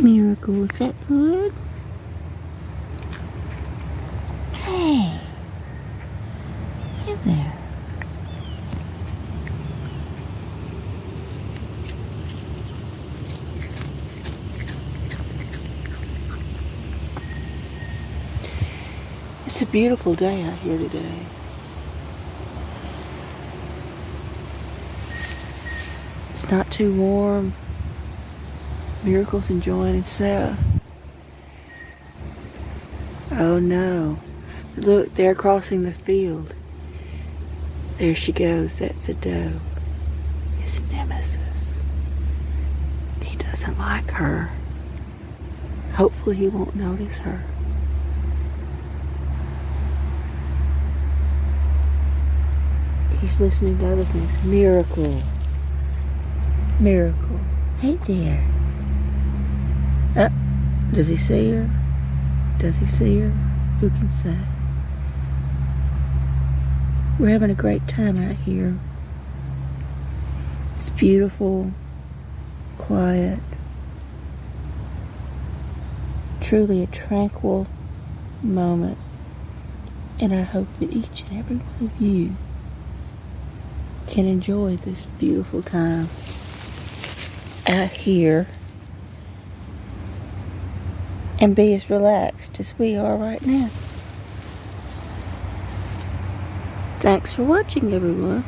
Miracle, is that good? Hey. Hey there. It's a beautiful day out here today. It's not too warm. Miracle's enjoying himself. Oh no. Look, they're crossing the field. There she goes. That's a doe. His nemesis. He doesn't like her. Hopefully he won't notice her. He's listening to other things. Miracle. Miracle. Hey there. Does he see her? Does he see her? Who can say? We're having a great time out here. It's beautiful, quiet, truly a tranquil moment. And I hope that each and every one of you can enjoy this beautiful time out here and be as relaxed as we are right now. Thanks for watching, everyone.